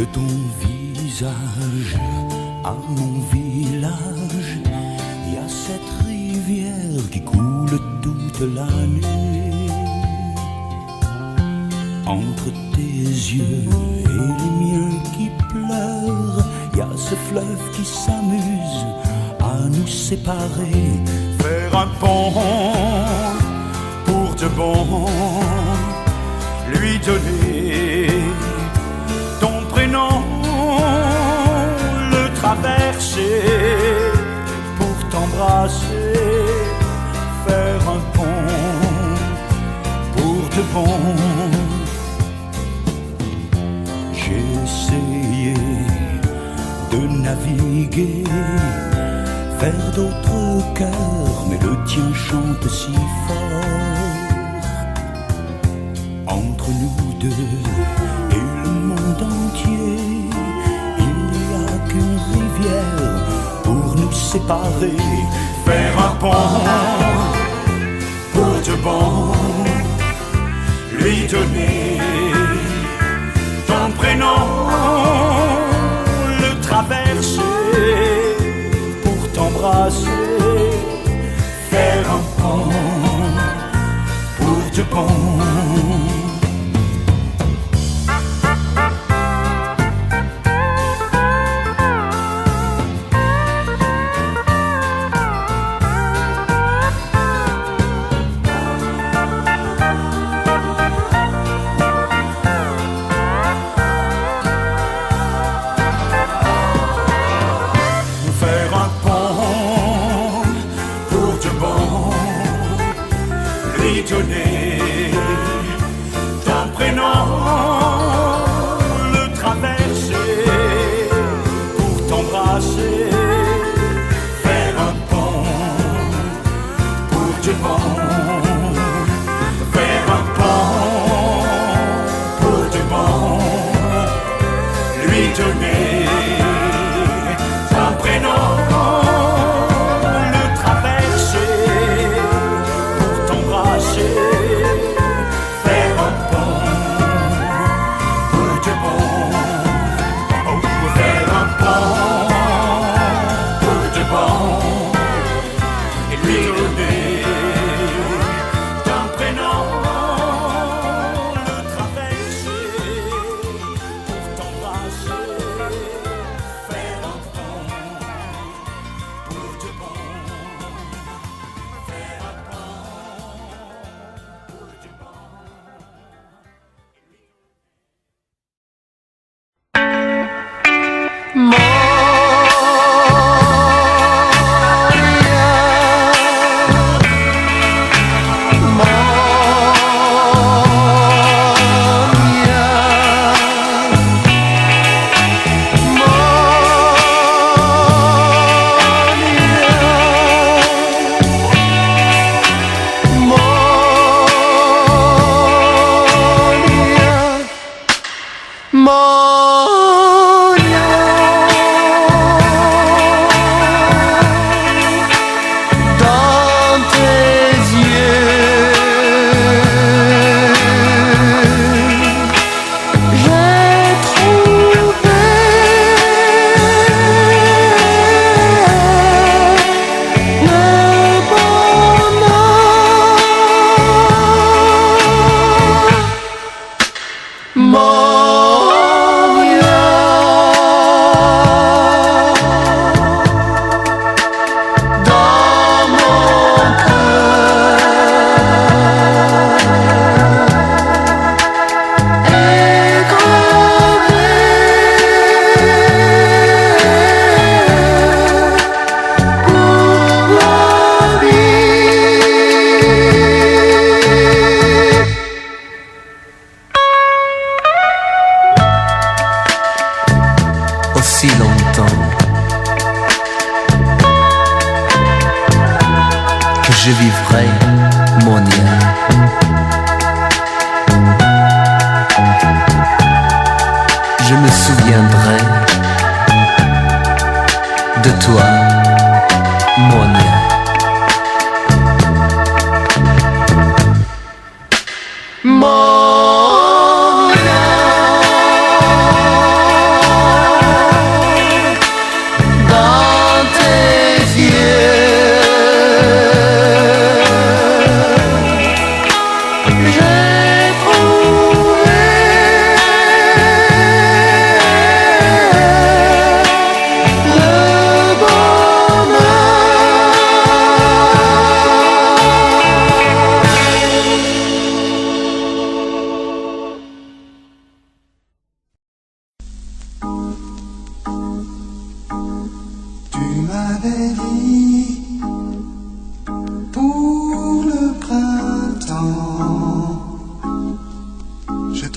De ton visage à mon village, il y a cette rivière qui coule toute l'année. Entre tes yeux et les miens qui pleurent, il y a ce fleuve qui s'amuse à nous séparer. Faire un pont pour de bon, lui donner ton prénom, le traverser pour t'embrasser, faire un pont pour de bon. J'ai essayé de naviguer vers d'autres cœurs, mais le tien chante si fort. Entre nous deux et le monde entier, il n'y a qu'une rivière pour nous séparer. Faire un pont pour de bon, lui donner ton prénom, le traverser pour t'embrasser, faire un pont pour de bon. Donner ton prénom, le traverser pour t'embrasser, faire un pont pour de bon, faire un pont pour de bon, lui donner ton prénom, le traverser pour t'embrasser. Faire un pont pour de bon, faire un pont pour de bon, et lui donner ton prénom, le traverser pour t'embrasser, faire un pont pour de bon, faire un pont pour de bon. Si longtemps que je vivrai mon lien. Je me souviendrai de toi, mon lien. Mon lien.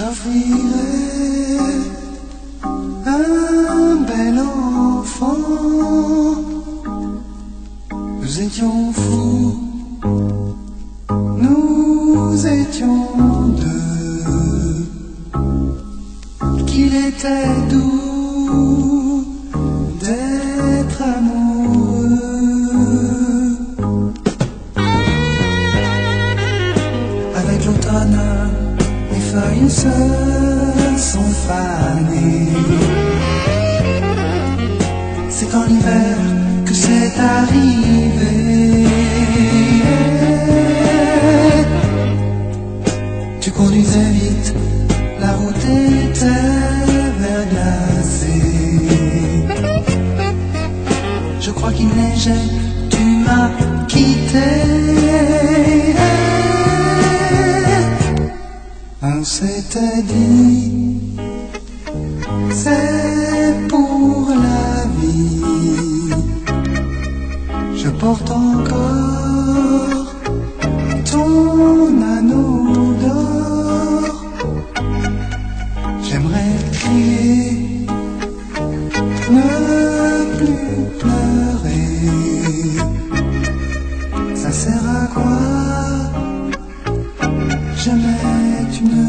t'offrirai un bel enfant. Nous étions fous, nous étions deux. Qu'il était doux d'être amoureux. Avec l'automne, les feuilles se sont fanées. C'est en hiver que c'est arrivé. Tu conduisais vite, la route était verglacée. Je crois qu'il neigeait, tu m'as quitté. On s'était dit, c'est pour la vie. Je porte encore ton anneau d'or. J'aimerais crier, ne plus pleurer. Ça sert à quoi? Jamais tu ne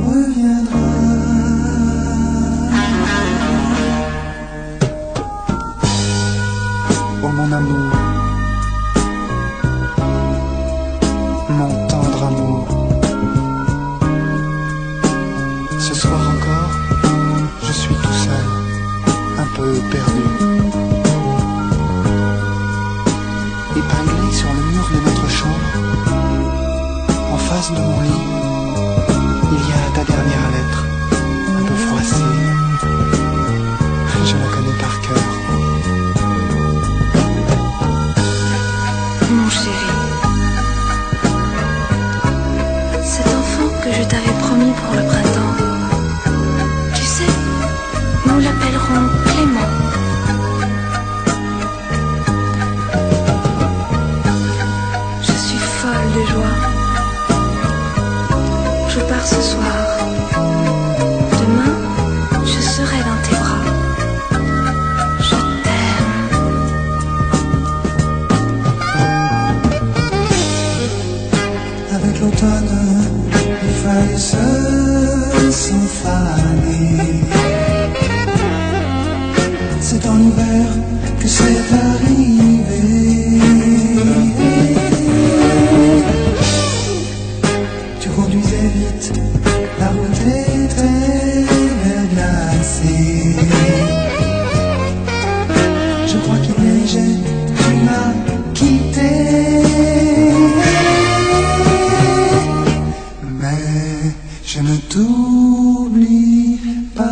reviendras. Oh mon amour, mon tendre amour, ce soir encore, je suis tout seul, un peu perdu. Épinglé sur le mur de notre chambre, en face de mon lit, il y a ta dernière lettre, un peu froissée. Je la connais par cœur. Mon chéri, cet enfant que je t'avais promis pour le printemps, tu sais, nous l'appellerons Clément. Je suis folle de joie. Je pars ce soir. Demain, je serai dans tes bras. Je t'aime. Avec l'automne, les feuilles se sont fanées. C'est en hiver que c'est arrivé. Tu conduisais vite, la route était verglacée. Je crois qu'il neigeait, tu m'as quitté. Mais je ne t'oublie pas.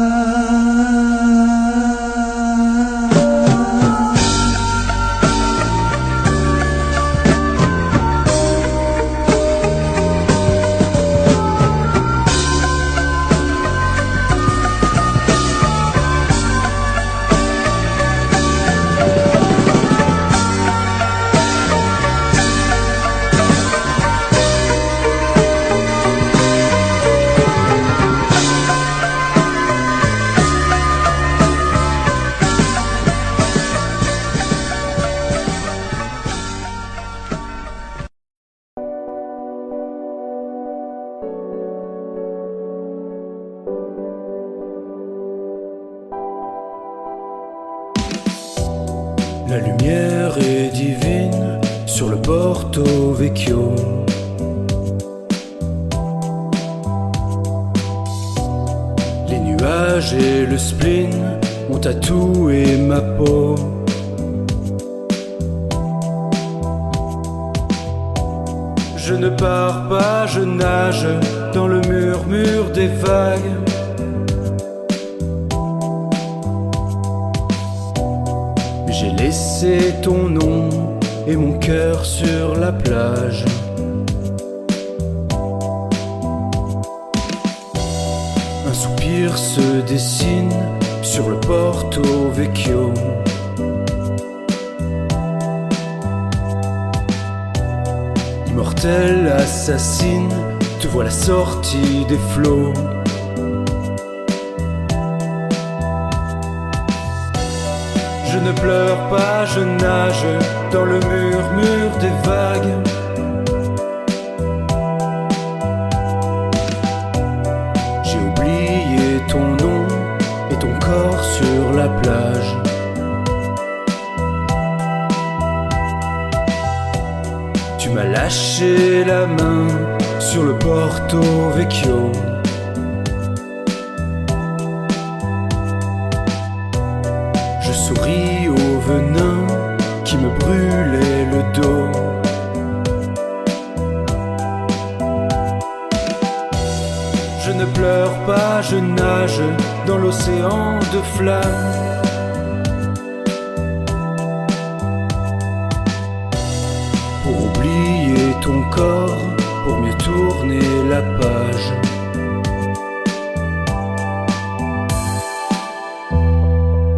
La lumière est divine sur le Porto Vecchio. Les nuages et le spleen ont tatoué ma peau. Je ne pars pas, je nage dans le murmure des vagues. J'ai laissé ton nom et mon cœur sur la plage. Un soupir se dessine sur le Porto Vecchio. Immortelle assassine, te voilà sortie des flots. Je ne pleure pas, je nage dans le murmure des vagues. J'ai oublié ton nom et ton corps sur la plage. Tu m'as lâché la main sur le Porto Vecchio. Je souris au venin qui me brûlait le dos. Je ne pleure pas, je nage dans l'océan de flammes. Pour oublier ton corps, pour mieux tourner la page.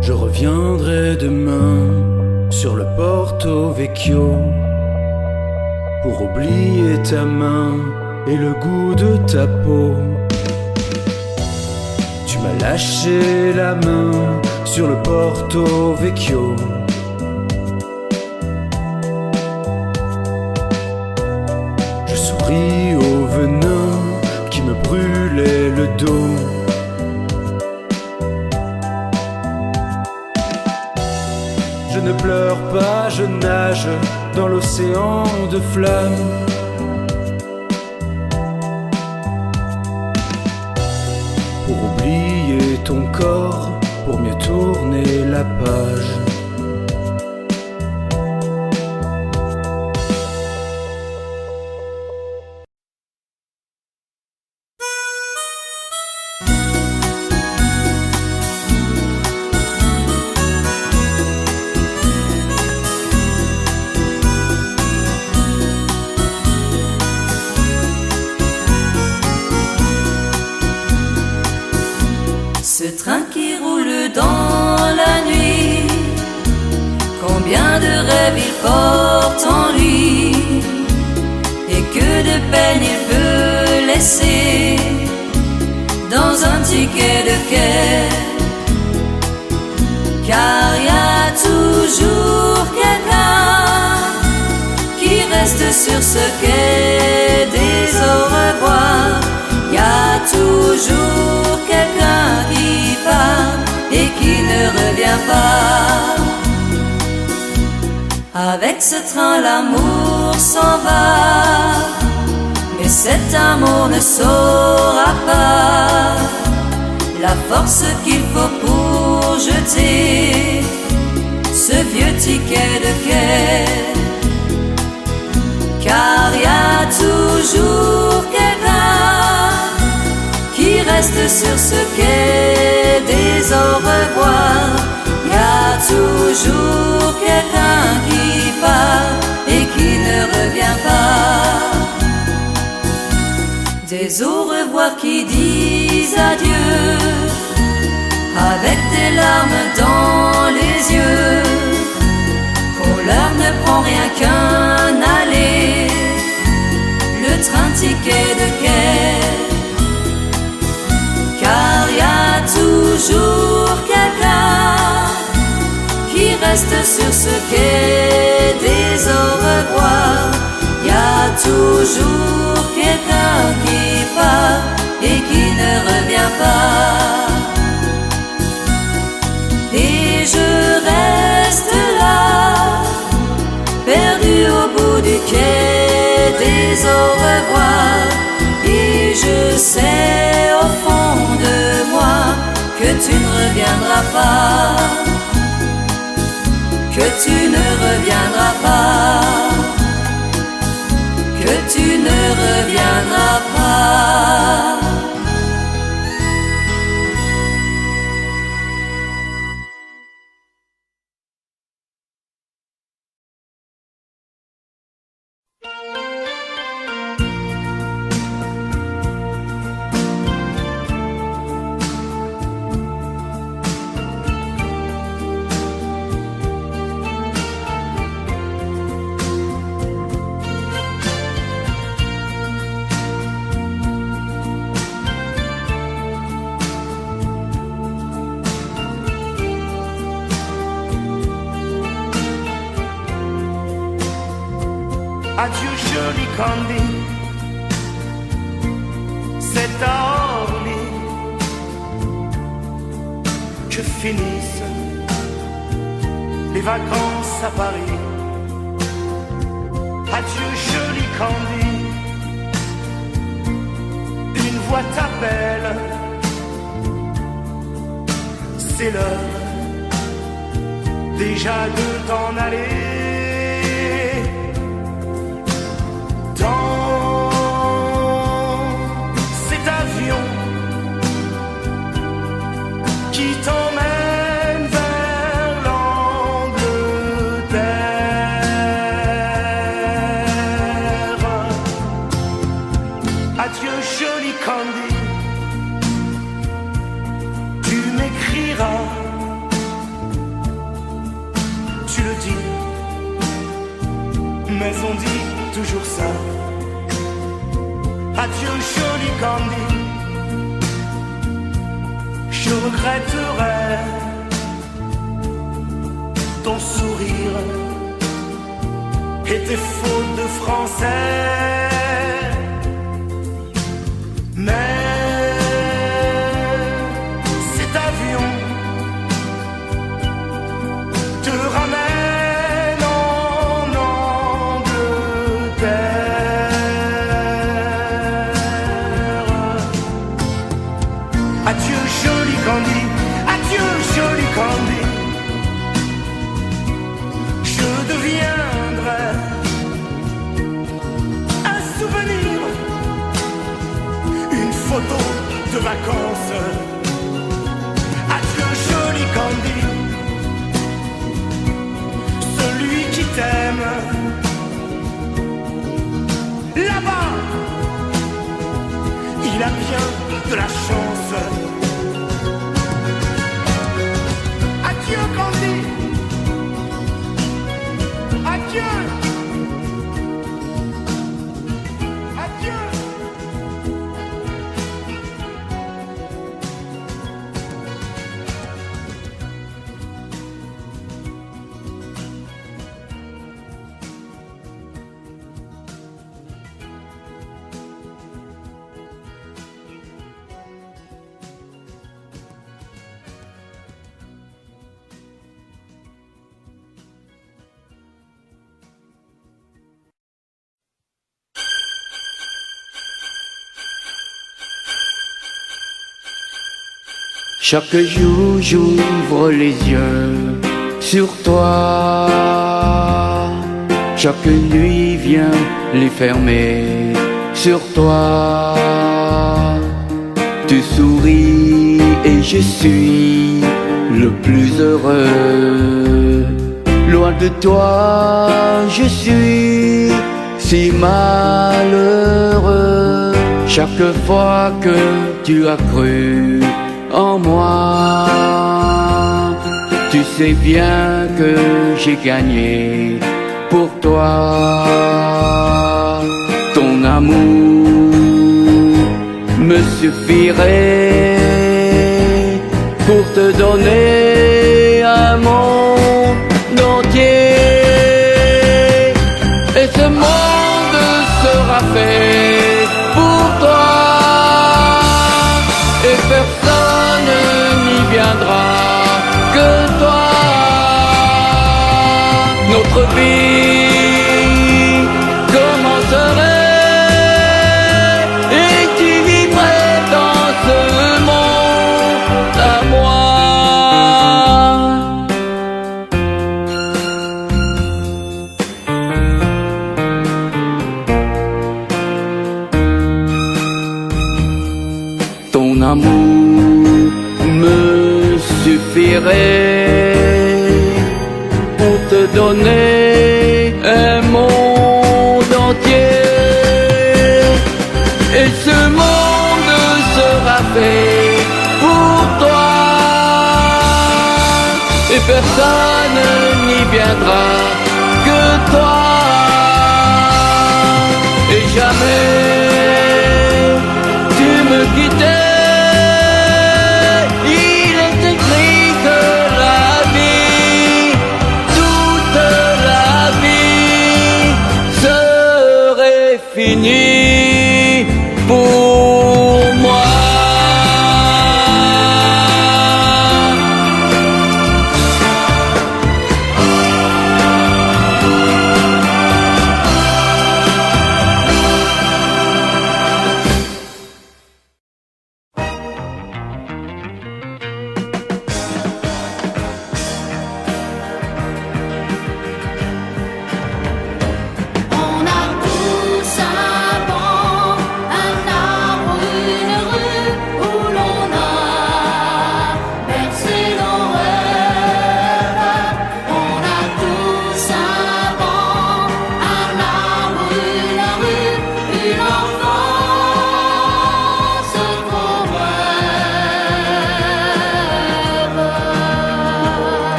Je reviendrai demain sur le Porto Vecchio pour oublier ta main et le goût de ta peau. Tu m'as lâché la main sur le Porto Vecchio. Je souris au venin qui me brûlait le dos. Je ne pleure pas, je nage dans l'océan de flammes. Pour oublier ton corps, pour mieux tourner la page. Ce train qui roule dans la nuit, combien de rêves il porte en lui, et que de peine il peut laisser dans un ticket de quai. Car y a toujours quelqu'un qui reste sur ce quai des au revoir. Y a toujours quelqu'un qui part et qui ne revient pas. Avec ce train l'amour s'en va, mais cet amour ne saura pas la force qu'il faut pour jeter ce vieux ticket de quai. Car y a toujours quelqu'un qui reste sur ce quai des au revoir. Y a toujours quelqu'un qui part et qui ne revient pas. Des au revoir qui disent adieu avec des larmes dans les yeux, qu'on leur ne prend rien qu'un aller, le train ticket de quai. Car y a toujours quelqu'un qui reste sur ce quai des au revoir. Y a toujours quelqu'un qui part et qui ne revient pas. Et je reste là, perdu au bout du quai des au revoir. Et je sais au fond de moi que tu ne reviendras pas, que tu ne reviendras pas, que tu ne reviendras pas. joli Candy, c'est à Orly que finissent les vacances à Paris. Adieu joli Candy, une voix t'appelle, c'est l'heure déjà de t'en aller. Dans cet avion qui t'emmène vers l'Angleterre. Adieu joli Candy, tu m'écriras, tu le dis, mais on dit toujours ça. Adieu joli Candy, je regretterai ton sourire et tes fautes de français. Mais cet avion te ramène en Angleterre. Adieu joli Candy, adieu joli Candy, je deviendrai un souvenir, une photo de vacances. Adieu joli Candy, celui qui t'aime là-bas, il a bien de la chance. Adieu Candy, adieu, adieu. Chaque jour j'ouvre les yeux sur toi, chaque nuit vient les fermer sur toi. Tu souris et je suis le plus heureux. Loin de toi je suis si malheureux. Chaque fois que tu as cru en moi, tu sais bien que j'ai gagné pour toi. Ton amour me suffirait pour te donner un monde entier. Et ce monde sera fait pour toi, et personne n'y viendra que toi. Notre vie commencerait et tu vivrais dans ce monde à moi. Ton amour me suffirait pour te donner un monde entier. Et ce monde sera fait pour toi, et personne n'y viendra que toi. Et jamais tu me quittais. Il est écrit que la vie, toute la vie, serait est fini pour moi.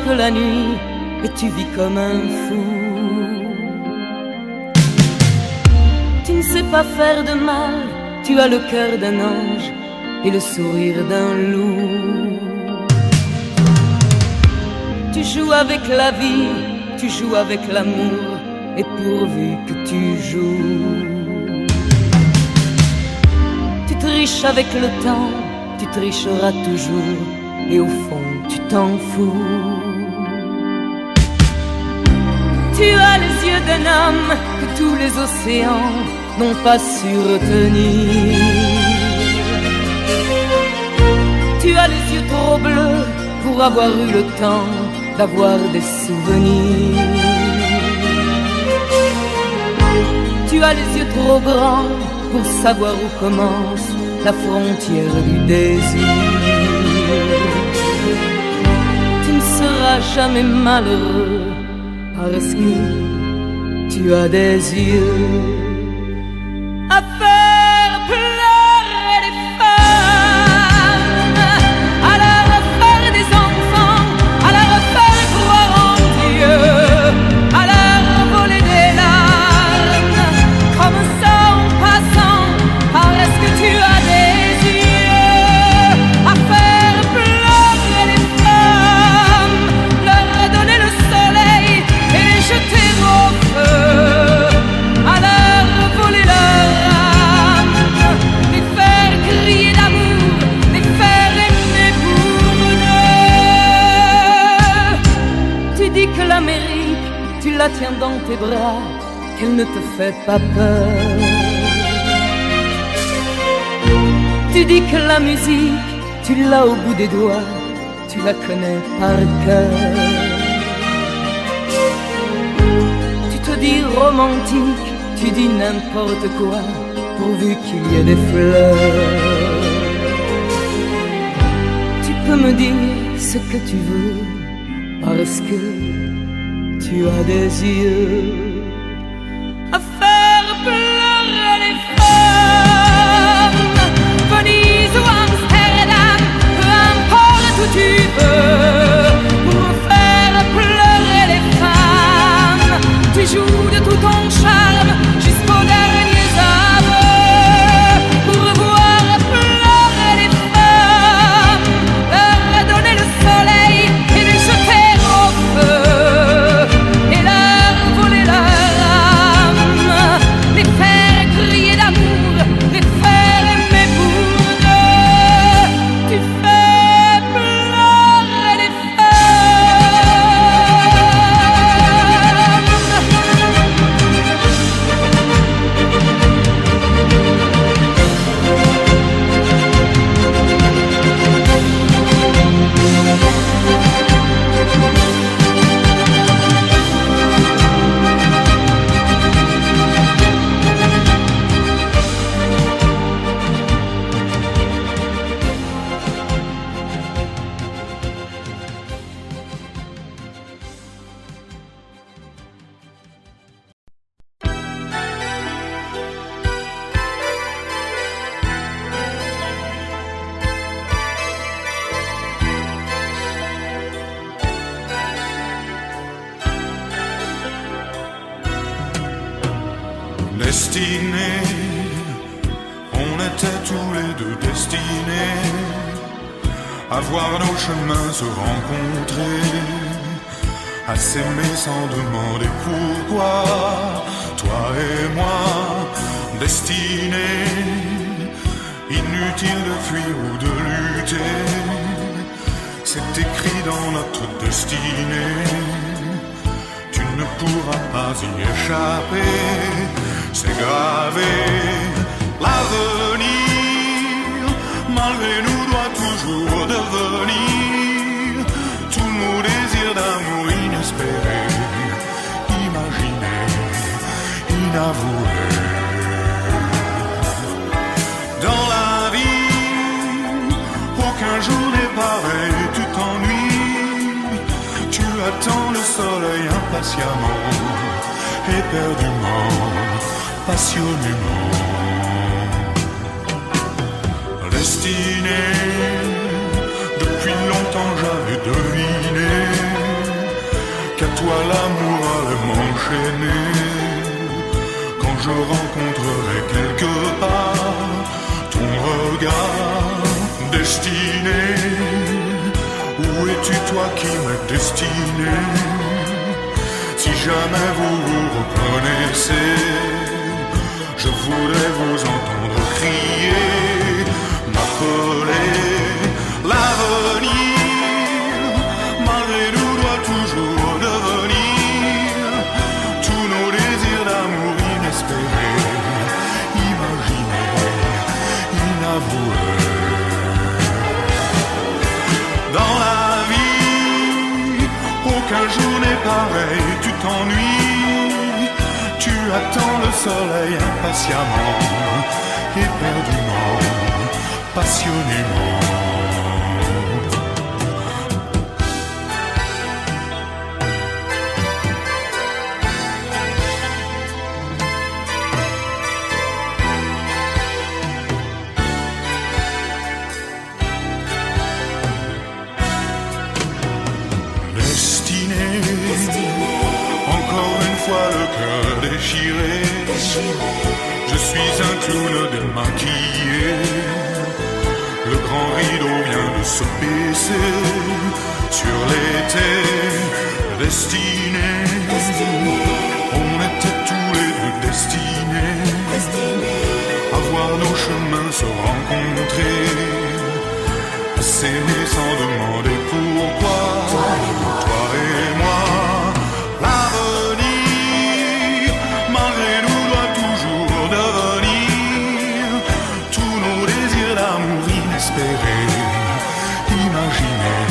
Que la nuit et tu vis comme un fou. Tu ne sais pas faire de mal, tu as le cœur d'un ange et le sourire d'un loup. Tu joues avec la vie, tu joues avec l'amour, et pourvu que tu joues. Tu triches avec le temps, tu tricheras toujours, et au fond tu t'en fous. Tu as les yeux d'un homme que tous les océans n'ont pas su retenir. Tu as les yeux trop bleus pour avoir eu le temps d'avoir des souvenirs. Tu as les yeux trop grands pour savoir où commence la frontière du désir. Tu ne seras jamais malheureux parce que tu as des yeux à faire pleurer les femmes. la tiens dans tes bras, qu'elle ne te fait pas peur. Tu dis que la musique, tu l'as au bout des doigts, tu la connais par cœur. Tu te dis romantique, tu dis n'importe quoi, pourvu qu'il y ait des fleurs. Tu peux me dire ce que tu veux, parce que tu as des yeux à faire pleurer les femmes. Venise ou Amsterdam, peu importe où tu veux, pour faire pleurer les femmes. Tu joues de tout ton charme jusqu'au dernier aveu, pour voir pleurer les femmes, leur donner le soleil et les jeter au feu, et leur voler leur âme, les faire crier d'amour, les faire aimer pour eux. Tu fais pleurer les Destinés, on était tous les deux destinés à voir nos chemins se rencontrer, à s'aimer sans demander pourquoi. Toi et moi, destinés, inutile de fuir ou de lutter, c'est écrit dans notre destinée. Tu ne pourras pas y échapper, c'est gravé. L'avenir, malgré nous, doit toujours devenir tous nos désirs d'amour inespérés, imaginés, inavoués. Dans la vie, aucun jour n'est pareil, tu t'ennuies, tu attends le soleil impatiemment, éperdument, passionnément. Destiné, depuis longtemps j'avais deviné qu'à toi l'amour allait m'enchaîner. Quand je rencontrerai quelque part ton regard destiné, où es-tu toi qui m'as destiné? Si jamais vous vous reconnaissez, je voudrais vous entendre crier, m'appeler. L'avenir, malgré nous, doit toujours devenir tous nos désirs d'amour inespérés, imaginés, inavoués. Dans la vie, aucun jour n'est pareil, tu t'ennuies, tu attends le soleil impatiemment, éperdument, passionnément. Encore une fois le cœur déchiré, je suis un clown démaquillé. Le grand rideau vient de se baisser sur l'été destiné. On était tous les deux destinés à voir nos chemins se rencontrer, à s'aimer sans demander pourquoi. Toi et moi, l'avenir, espérer, imaginer,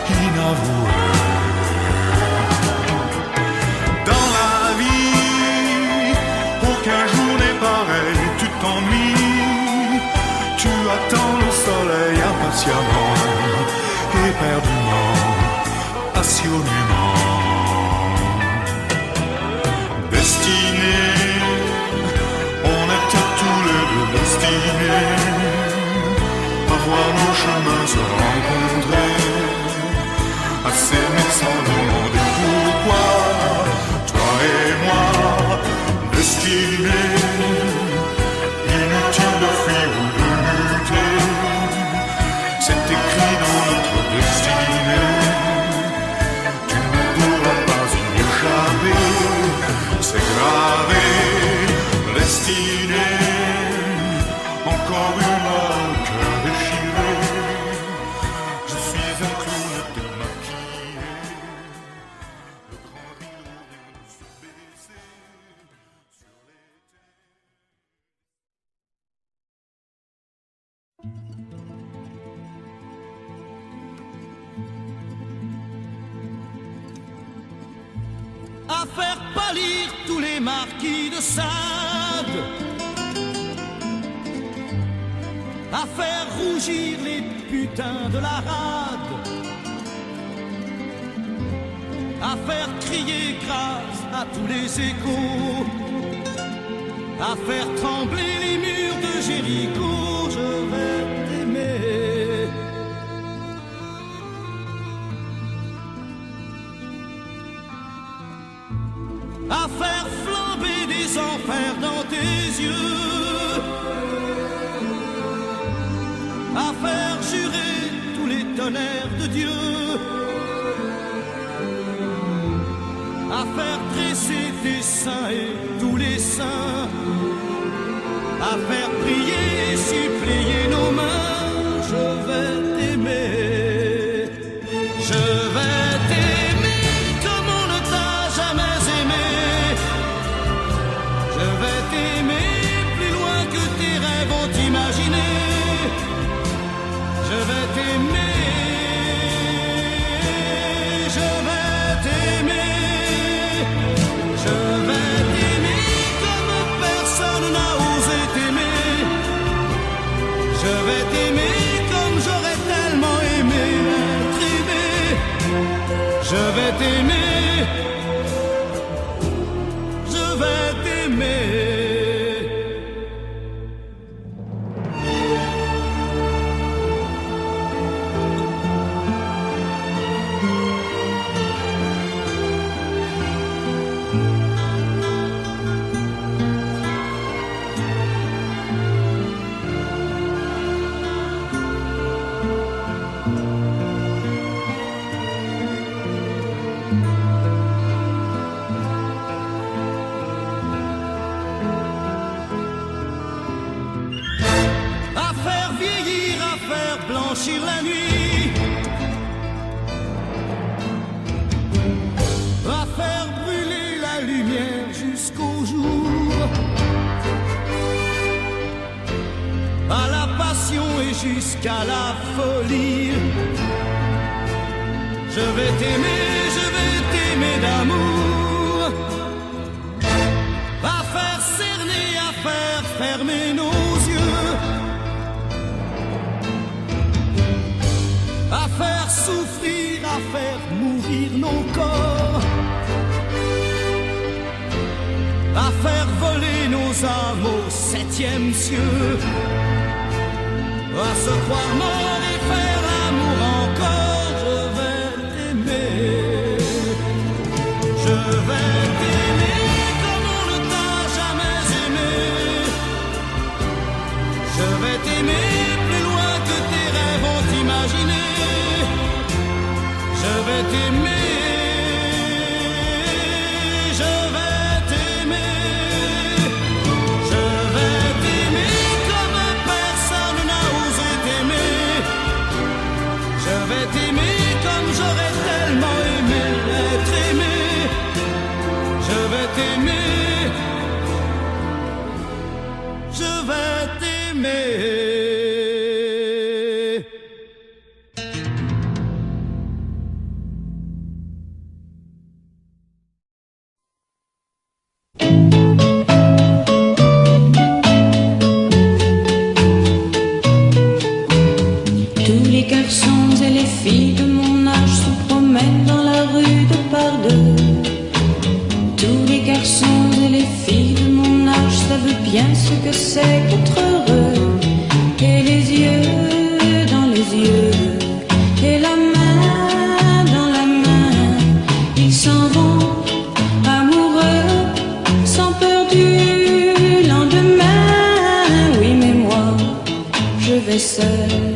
inavouer. Dans la vie, aucun jour n'est pareil, tu t'ennuies, tu attends le soleil impatiemment, éperdument, passionnément. Destinés, on était tous les deux destinés à voir nos chemins se rencontrer, à s'aimer sans demander pourquoi. Toi et moi, destinés, inutile de fuir ou de lutter, c'est écrit dans notre destinée. Tu ne pourras pas y échapper, c'est gravé, destinée. Encore une fois, le cœur déchiré, je suis un clown démaquillé. Le grand rideau vient de se baisser sur les à faire pâlir tous les marquis de Sade, à faire rougir les putains de la rade, à faire crier grâce à tous les échos, à faire trembler les murs de Jéricho. Je vais t'aimer. À faire flamber des enfers dans tes yeux, à faire jurer tous les tonnerres de Dieu, à faire dresser tes seins et tous les saints, à faire prier et supplier nos mains. Je vais t'aimer, je vais t'aimer comme on ne t'a jamais aimé. Je vais t'aimer plus loin que tes rêves ont imaginé. Je vais t'aimer, je vais t'aimer, je vais t'aimer comme personne n'a osé t'aimer. Je vais t'aimer comme j'aurais tellement aimé être aimé. Je vais t'aimer, je vais t'aimer. À faire vieillir, à faire blanchir la nuit, à faire brûler la lumière jusqu'au jour, à la passion et jusqu'à la folie. Je vais t'aimer d'amour, à faire cerner, à faire fermer nos yeux, à faire souffrir, à faire mourir nos corps, à faire voler nos âmes au 7e cieux, à se croire mort et faire l'amour encore. Je vais t'aimer, je vais t'aimer comme on ne t'a jamais aimé. Je vais t'aimer plus loin que tes rêves ont imaginé. Je vais t'aimer, je vais t'aimer, je vais t'aimer comme personne n'a osé t'aimer. Je vais t'aimer comme j'aurais tellement aimé être aimé. Je vais t'aimer, je vais t'aimer. c'est qu'être heureux. Et les yeux dans les yeux, et la main dans la main, ils s'en vont amoureux, sans peur du lendemain. Oui, mais moi, je vais seul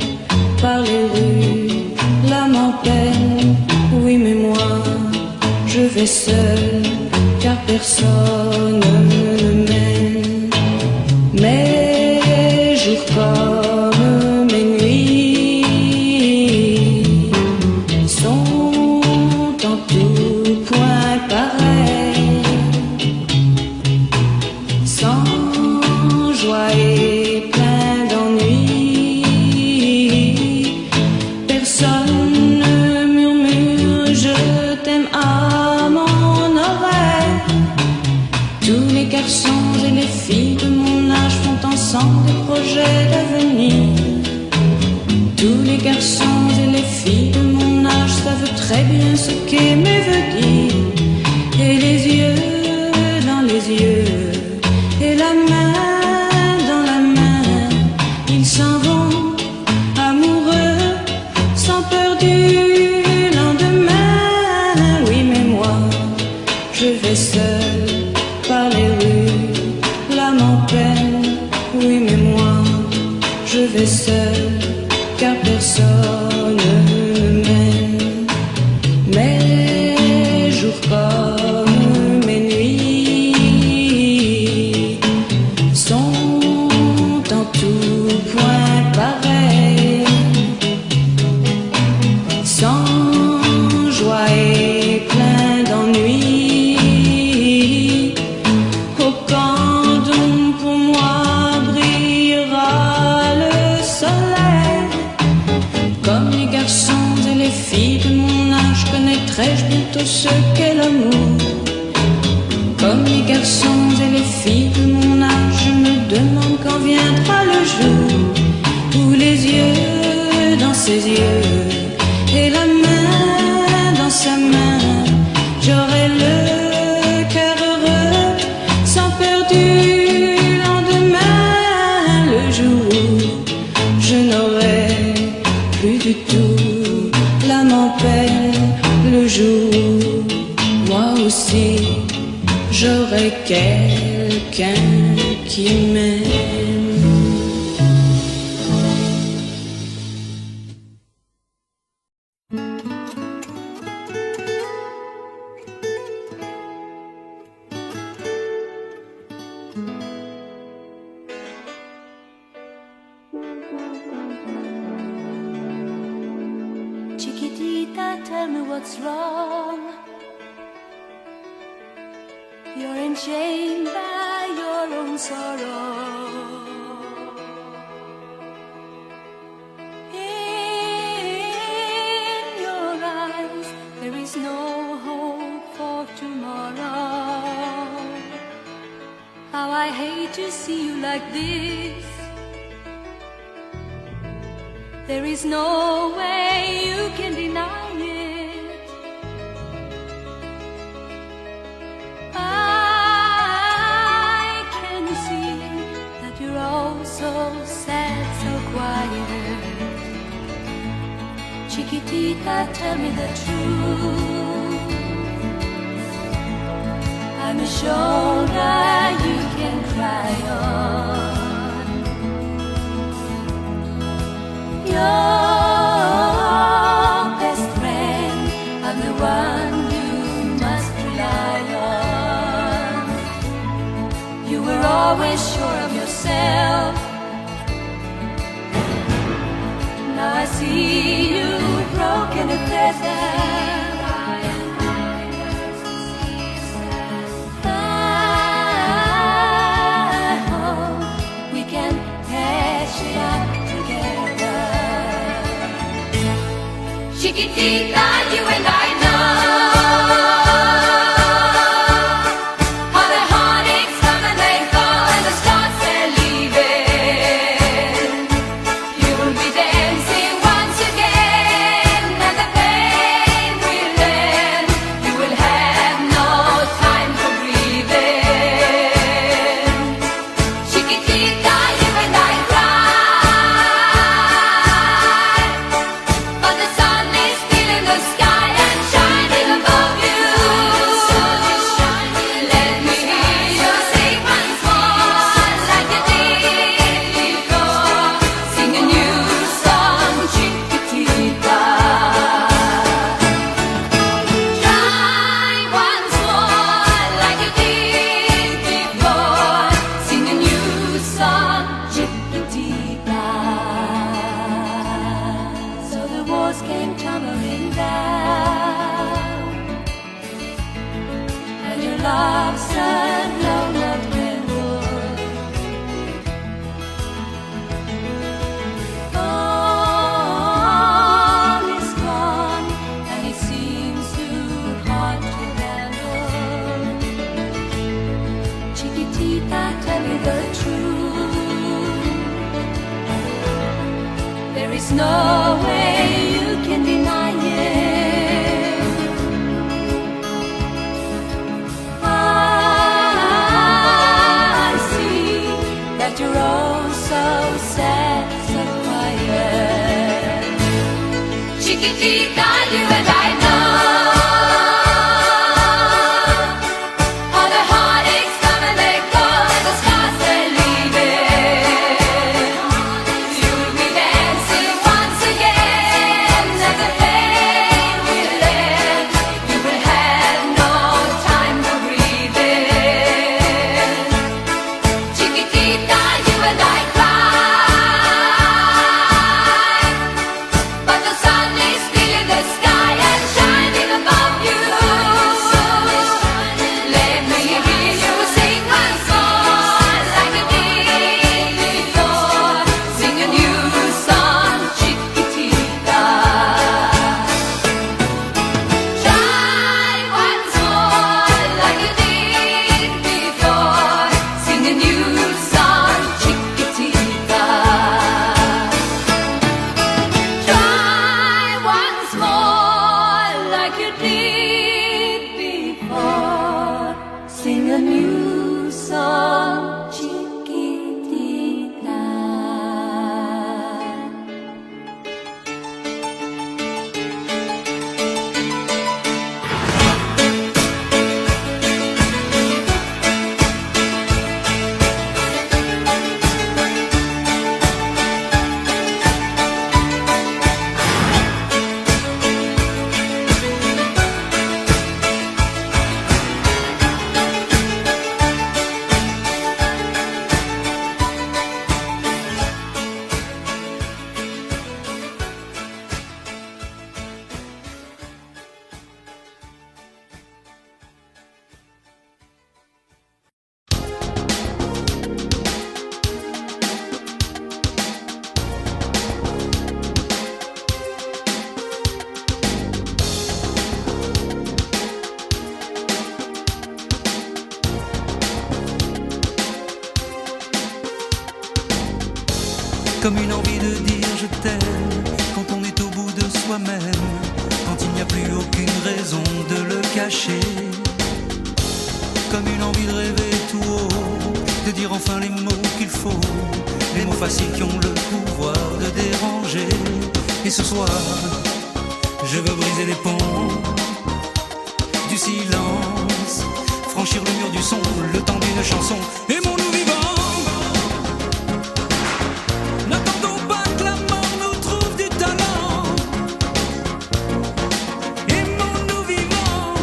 par les rues, l'âme en peine. Oui, mais moi, je vais seul, car personne ne m'aime. Mes jours comme mes nuits sont en tout point pareils, sans joie et plein d'ennui. Personne ne murmure je t'aime à mon oreille. Tous les garçons et les filles de mon âge font ensemble des projets d'avenir. Tous les garçons et les filles de mon âge savent très bien ce qu'aimer veut dire. Et les yeux dans les yeux, et la main dans la main, ils s'en vont amoureux, sans peur du lendemain. Oui, mais moi, je vais seul par les rues, l'âme en peine. Oui, mais moi, je vais seul, car personne ne m'aime. Mes jours comme mes nuits sont en tout point pareils, sans joie et plein d'ennui. Au camp d'où pour moi brillera le soleil. Comme les garçons et les filles de mon âge, connaîtrai-je bientôt ce qu'est l'amour. Comme les garçons et les filles de mon âge, je me demande quand viendra le jour où les yeux dans ses yeux, et la main dans sa main, j'aurai le cœur heureux, sans peur du lendemain. Le jour où je n'aurai plus du tout l'âme en peine. Le jour où moi aussi j'aurai quelqu'un qui m'aime. Chiquitita, tell me what's wrong. You're enchained by your own sorrow. In your eyes, there is no hope for tomorrow. How I hate to see you like this. There is no way you can deny it. I can see that you're all so sad, so quiet. Chiquitita, tell me the truth. I'm a shoulder you can cry on. Your best friend, I'm the one you must rely on. You were always sure of yourself. Now I see you broken and desert. I hope we can patch it up together. Chiquitita, you and I know how the heartaches come and they go, and the stars they're leaving. You will be dancing once again, and the pain will end. You will have no time for breathing. Chiquitita, way you can deny it. I see that you're all so sad, so quiet. Chiquitita, you and I know all the heartaches come and they go, and the scars they're leaving. You'll be dancing once again, and the pain will end. You will have no time to breathe in. Chiquitita, you and I cry, but the sun is still in the sky and shining above you. Let me hear you sing once more, like you did before. Sing a new song, Chiquitita. Try once more, like you did before. Sing a new song, Chiquitita. Try once more, like you did before. Sing a new song, Chiquitita. Comme une envie de dire je t'aime, quand on est au bout de soi-même, quand il n'y a plus aucune raison de le cacher. Comme une envie de rêver tout haut, de dire enfin les mots qu'il faut, les mots faciles qui ont le pouvoir de déranger. Et ce soir, je veux briser les ponts du silence, franchir le mur du son, le temps d'une chanson. Aimons-nous vivants. N'attendons pas que la mort nous trouve du talent. Aimons-nous vivants.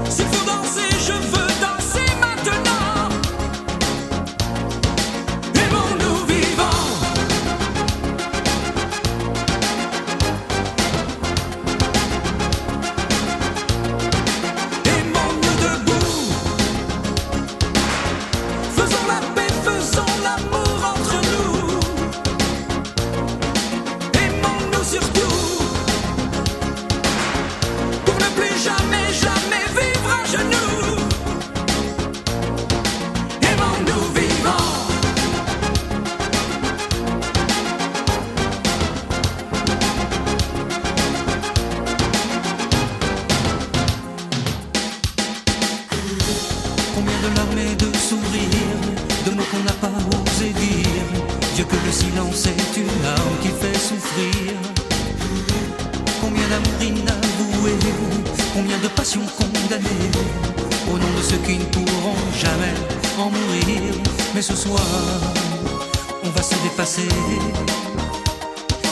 S'il faut danser, je veux danser maintenant. Aimons-nous vivants. Aimons-nous debout. Faisons la paix, faisons l'amour entre nous. Aimons-nous surtout, pour ne plus jamais, jamais vivre à genoux. Aimons-nous vivants. Combien de larmes et de sourires, de mots qu'on n'a pas osé dire. Dieu que le silence est une arme qui fait souffrir. Combien d'amour inavoué, combien de passions condamnées, au nom de ceux qui ne pourront jamais en mourir. Mais ce soir, on va se dépasser,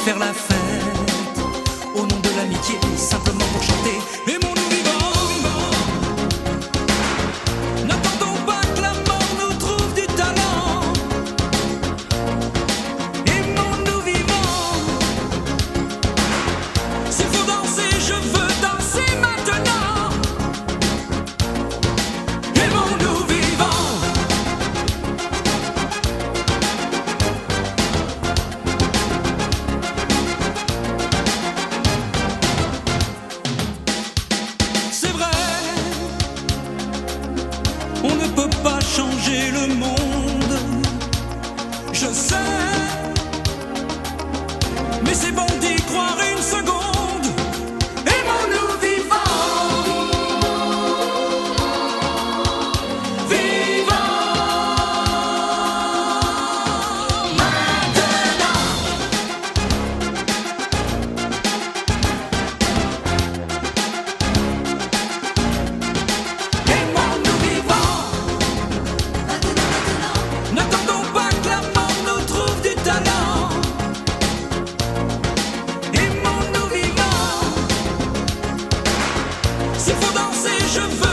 faire la fête, au nom de l'amitié, simplement pour chanter. Aimons-nous vivants. N'attendons pas que la mort nous trouve du talent. Aimons-nous vivants. S'il faut danser, je veux danser maintenant. Aimons-nous vivants. mais c'est bon d'y croire une seconde. Aimons-nous vivants, vivants maintenant. Aimons-nous vivants, n'attendons pas que la mort nous trouve du talent. Aimons-nous vivants, s'il faut danser, je veux